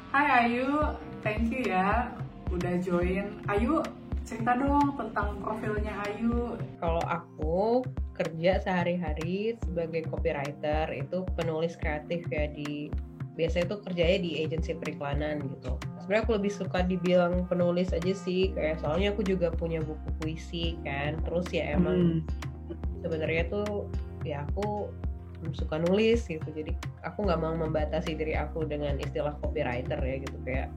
Hai Ayu, thank you ya udah join. Ayu, cerita dong tentang profilnya Ayu. Kalau aku kerja sehari-hari sebagai copywriter, itu penulis kreatif ya, biasanya tuh kerjanya di agensi periklanan gitu. Sebenarnya aku lebih suka dibilang penulis aja sih, kayak soalnya aku juga punya buku puisi kan. Terus ya emang sebenarnya tuh ya aku suka nulis gitu, jadi aku nggak mau membatasi diri aku dengan istilah copywriter ya gitu, kayak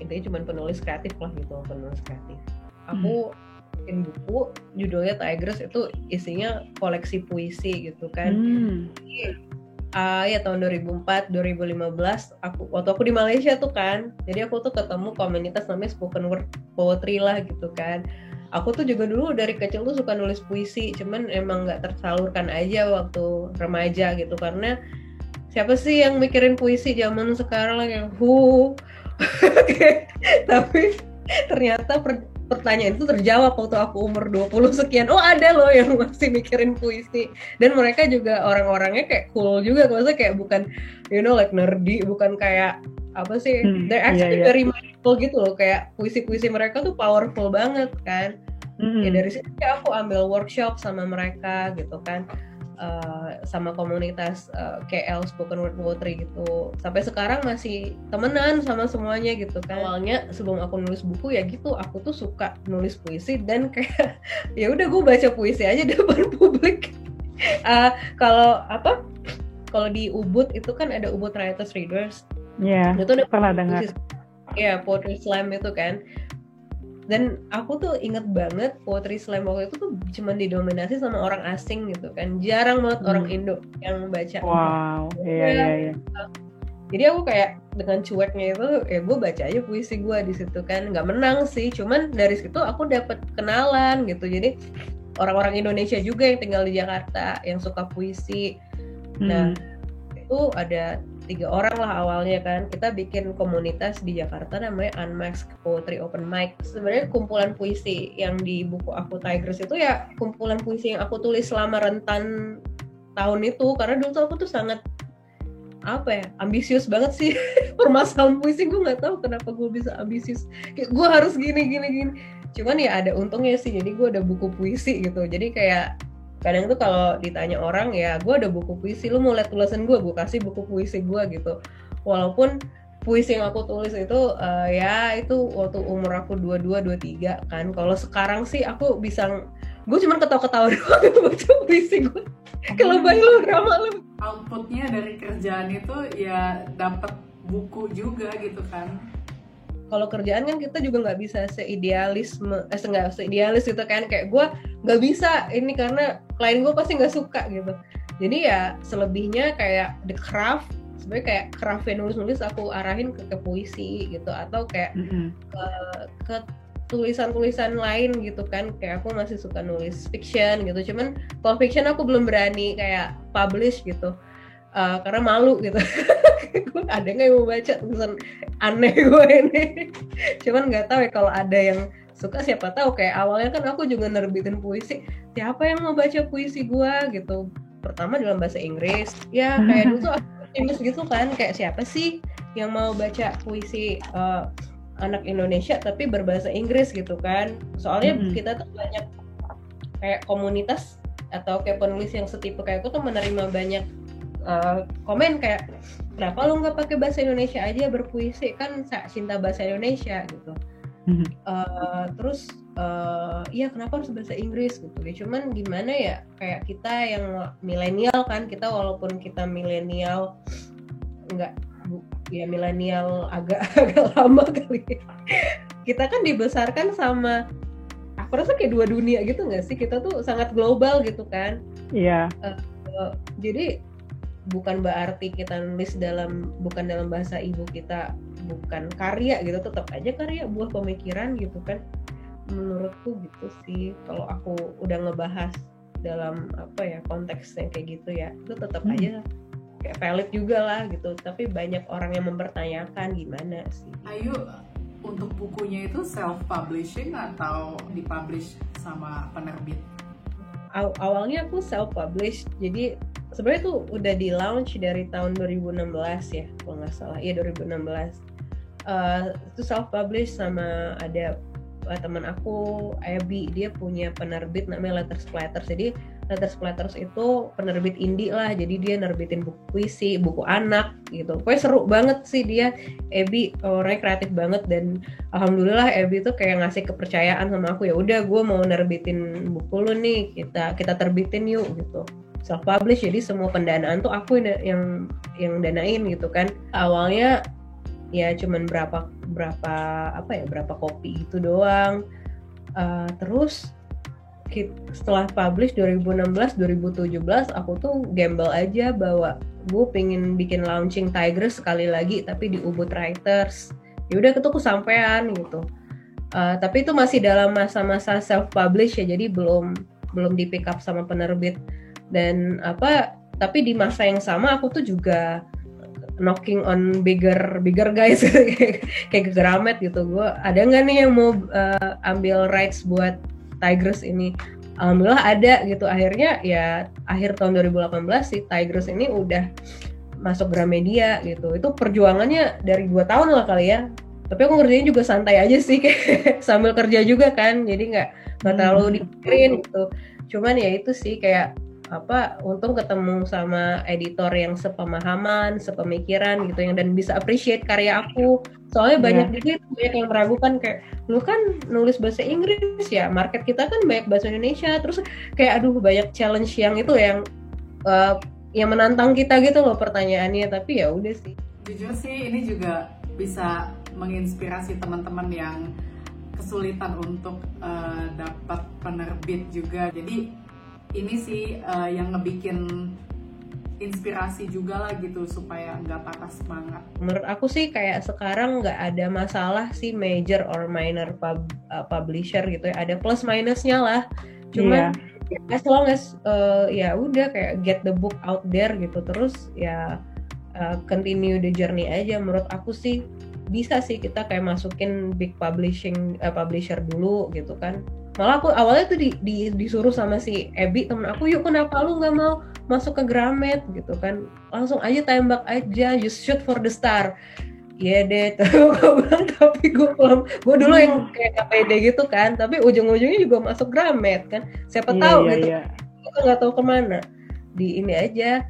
intinya cuma penulis kreatif lah gitu, penulis kreatif. Aku bikin buku judulnya Tigress, itu isinya koleksi puisi gitu kan. Ya tahun 2004 2015 waktu aku di Malaysia tuh kan, jadi aku tuh ketemu komunitas namanya spoken word poetry lah gitu kan. Aku tuh juga dulu dari kecil tuh suka nulis puisi, cuman emang nggak tersalurkan aja waktu remaja gitu, karena siapa sih yang mikirin puisi zaman sekarang yang tapi ternyata pertanyaan itu terjawab waktu aku umur 20 sekian. Oh, ada loh yang masih mikirin puisi, dan mereka juga orang-orangnya kayak cool juga, maksudnya kayak bukan like nerdy, bukan kayak apa sih, they're actually very mindful gitu loh, kayak puisi-puisi mereka tuh powerful banget kan. Ya dari situ aku ambil workshop sama mereka gitu kan, sama komunitas KL Spoken Word Poetry gitu. Sampai sekarang masih temenan sama semuanya gitu kan. Awalnya sebelum aku nulis buku ya gitu, aku tuh suka nulis puisi dan kayak ya udah gue baca puisi aja depan publik. Kalau di Ubud itu kan ada Ubud Writers Readers. Iya, itu pernah dengar. Iya, Poetry Slam itu kan. Dan aku tuh inget banget Poetry Slam waktu itu tuh cuma didominasi sama orang asing gitu kan. Jarang banget orang Indo yang baca. Wow, iya. Jadi aku kayak dengan cueknya itu, ya gue baca aja puisi gue di situ kan. Nggak menang sih, cuman dari situ aku dapet kenalan gitu. Jadi orang-orang Indonesia juga yang tinggal di Jakarta yang suka puisi. Nah, itu ada 3 orang lah awalnya kan. Kita bikin komunitas di Jakarta namanya Unmasked Poetry Open Mic. Sebenarnya kumpulan puisi yang di buku aku Tigress itu ya kumpulan puisi yang aku tulis selama rentan tahun itu, karena dulu tuh aku tuh sangat ambisius banget sih. Permasalahan puisi, gue nggak tahu kenapa gue bisa ambisius, kayak gue harus gini. Cuman ya ada untungnya sih, jadi gue ada buku puisi gitu. Jadi kayak kadang tuh kalau ditanya orang, ya gue ada buku puisi, lu mau lihat tulisan gue kasih buku puisi gue gitu. Walaupun puisi yang aku tulis itu ya itu waktu umur aku 22-23 kan. Kalau sekarang sih aku bisa, gue cuma ketawa-ketawa doang baca puisi gue. Kalau bayi drama lu. Outputnya dari kerjaan itu ya dapat buku juga gitu kan. Kalau kerjaan kan kita juga nggak bisa seidealis gitu kan, kayak gue nggak bisa ini karena klien gue pasti nggak suka gitu. Jadi ya selebihnya kayak the craft, sebenarnya kayak craftnya nulis aku arahin ke puisi gitu, atau kayak ke tulisan-tulisan lain gitu kan. Kayak aku masih suka nulis fiction gitu, cuman kalau fiction aku belum berani kayak publish gitu, karena malu gitu. Gue ada nggak yang mau baca tulisan aneh gue ini. Cuman nggak tahu ya, kalau ada yang suka siapa tahu. Kayak awalnya kan aku juga nerbitin puisi, siapa yang mau baca puisi gue gitu. Pertama dalam bahasa Inggris ya, kayak dulu tuh aku optimis gitu kan, kayak siapa sih yang mau baca puisi anak Indonesia tapi berbahasa Inggris gitu kan. Soalnya kita tuh banyak kayak komunitas atau kayak penulis yang setipe kayak aku tuh menerima banyak komen kayak, kenapa lu nggak pakai bahasa Indonesia aja berpuisi, kan cinta bahasa Indonesia gitu. Terus ya kenapa harus bahasa Inggris gitu ya. Cuman gimana ya, kayak kita yang milenial kan, kita walaupun kita milenial milenial agak lama kali ya. Kita kan dibesarkan sama, aku rasa kayak 2 dunia gitu nggak sih, kita tuh sangat global gitu kan. Iya. Jadi bukan berarti kita nulis bukan dalam bahasa ibu kita bukan karya gitu, tetap aja karya, buah pemikiran gitu kan. Menurutku gitu sih, kalau aku udah ngebahas dalam konteks yang kayak gitu ya, itu tetap aja kayak valid juga lah gitu. Tapi banyak orang yang mempertanyakan gimana sih. Ayu, untuk bukunya itu self-publishing atau dipublish sama penerbit? Awalnya aku self-publish, jadi sebenarnya tuh udah di launch dari tahun 2016 ya, kalau nggak salah. Iya 2016. itu self publish sama ada teman aku Abby, dia punya penerbit namanya Letter Splatters. Jadi Letter Splatters itu penerbit indie lah, jadi dia nerbitin buku puisi, buku anak gitu. Pokoknya seru banget sih dia. Abby orangnya kreatif banget dan alhamdulillah Abby tuh kayak ngasih kepercayaan sama aku, ya udah gue mau nerbitin buku lu nih, kita terbitin yuk gitu. Self publish, jadi semua pendanaan tuh aku yang danain gitu kan. Awalnya ya cuman berapa kopi gitu doang. Terus setelah publish 2016-2017 aku tuh gamble aja bahwa gue pengen bikin launching Tigress sekali lagi tapi di Ubud Writers. Ya udah itu kesampean gitu. Tapi itu masih dalam masa-masa self publish ya, jadi belum di pick up sama penerbit dan tapi di masa yang sama aku tuh juga knocking on bigger guys kayak Gramet gitu. Gue ada nggak nih yang mau ambil rights buat Tigress ini? Alhamdulillah ada gitu. Akhirnya ya akhir tahun 2018 si Tigress ini udah masuk Gramedia gitu. Itu perjuangannya dari 2 tahun lah kali ya. Tapi aku ngerjain juga santai aja sih kayak sambil kerja juga kan. Jadi nggak terlalu dipikirin gitu. Cuman ya itu sih kayak untung ketemu sama editor yang sepemahaman, sepemikiran gitu yang dan bisa appreciate karya aku. Soalnya banyak juga banyak yang meragukan kayak lu kan nulis bahasa Inggris ya, market kita kan banyak bahasa Indonesia. Terus kayak banyak challenge yang itu yang menantang kita gitu loh pertanyaannya, tapi ya udah sih. Jujur sih ini juga bisa menginspirasi teman-teman yang kesulitan untuk dapat penerbit juga. Jadi ini sih yang ngebikin inspirasi juga lah gitu supaya nggak patah semangat. Menurut aku sih kayak sekarang nggak ada masalah sih major or minor publisher gitu ya, ada plus minusnya lah. Cuman as long as ya udah kayak get the book out there gitu, terus ya continue the journey aja. Menurut aku sih bisa sih kita kayak masukin big publisher dulu gitu kan. Malah aku awalnya tuh disuruh sama si Abby temen aku, yuk kenapa lu nggak mau masuk ke Gramet gitu kan, langsung aja tembak aja, just shoot for the star. Iya deh, gue bilang, tapi gue dulu yang kayak gak pede gitu kan, tapi ujung-ujungnya juga masuk Gramet kan, siapa tahu gitu. Kita nggak tahu kemana. Di ini aja,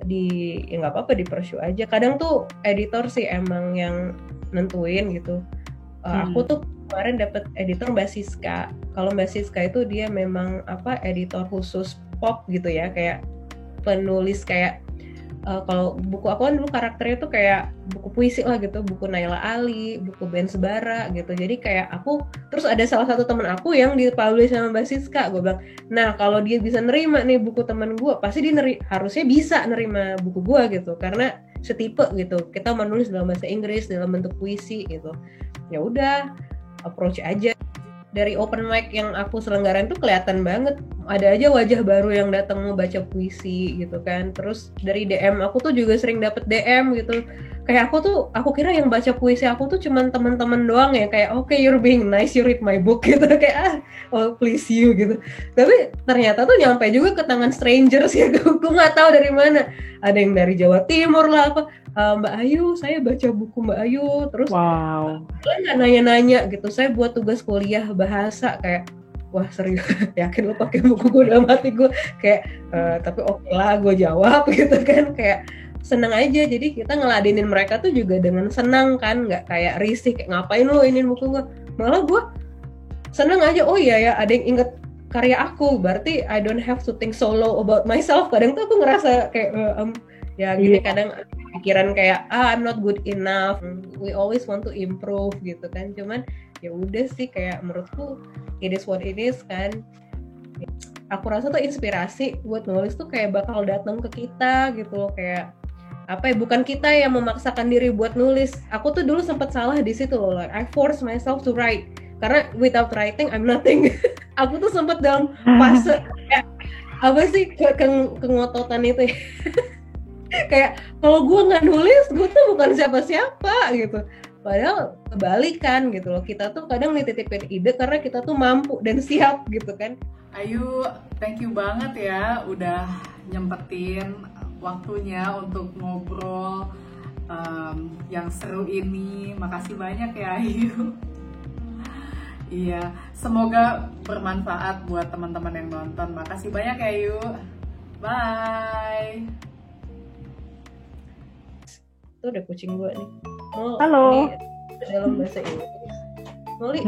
ya nggak apa-apa, di pursue aja. Kadang tuh editor sih emang yang nentuin gitu. Aku tuh kemarin dapat editor Mbak Siska. Kalau Mbak Siska itu dia memang editor khusus pop gitu ya, kayak penulis kayak kalau buku aku kan dulu karakternya tuh kayak buku puisi lah gitu, buku Naila Ali, buku Ben Sebara gitu. Jadi kayak aku, terus ada salah satu teman aku yang dipublish sama Mbak Siska. Gue bilang, nah kalau dia bisa nerima nih buku teman gue, pasti dia harusnya bisa nerima buku gue gitu, karena setipe gitu. Kita menulis dalam bahasa Inggris dalam bentuk puisi gitu. Ya udah, approach aja. Dari open mic yang aku selenggarain tuh kelihatan banget ada aja wajah baru yang datang mau baca puisi gitu kan. Terus dari DM aku tuh juga sering dapet DM gitu, kayak aku kira yang baca puisi aku tuh cuman teman-teman doang ya, kayak okay, you're being nice, you read my book gitu, kayak oh please you gitu. Tapi ternyata tuh nyampe juga ke tangan strangers ya, gue nggak tahu dari mana. Ada yang dari Jawa Timur lah Mbak Ayu, saya baca buku Mbak Ayu, terus kalian nggak nanya-nanya gitu, saya buat tugas kuliah bahasa, kayak wah serius, yakin lo pakai buku gue? Dalam hati gue kayak tapi oke lah gue jawab gitu kan, kayak seneng aja. Jadi kita ngeladenin mereka tuh juga dengan senang kan, nggak kayak risih kayak ngapain lo iniin buku gue, malah gue seneng aja. Oh iya ya, ada yang inget karya aku, berarti I don't have to think so low about myself. Kadang tuh aku ngerasa kayak ya gini, kadang pikiran kayak I'm not good enough, we always want to improve gitu kan. Cuman ya udah sih, kayak menurutku it is what it is kan. Aku rasa tuh inspirasi buat nulis tuh kayak bakal datang ke kita gitu, kayak bukan kita yang memaksakan diri buat nulis. Aku tuh dulu sempat salah di situ loh, like I force myself to write, karena without writing I'm nothing. Aku tuh sempat dalam fase kayak kengototan itu ya. Kayak kalau gue nggak nulis, gue tuh bukan siapa-siapa gitu. Padahal kebalikan gitu loh, kita tuh kadang nitipin ide karena kita tuh mampu dan siap gitu kan. Ayu, thank you banget ya udah nyempetin waktunya untuk ngobrol yang seru ini. Makasih banyak ya Ayu. Iya, semoga bermanfaat buat teman-teman yang nonton. Makasih banyak ya Ayu. Bye. Itu udah kucing gue nih. Halo. Dalam bahasa Inggris. Molly,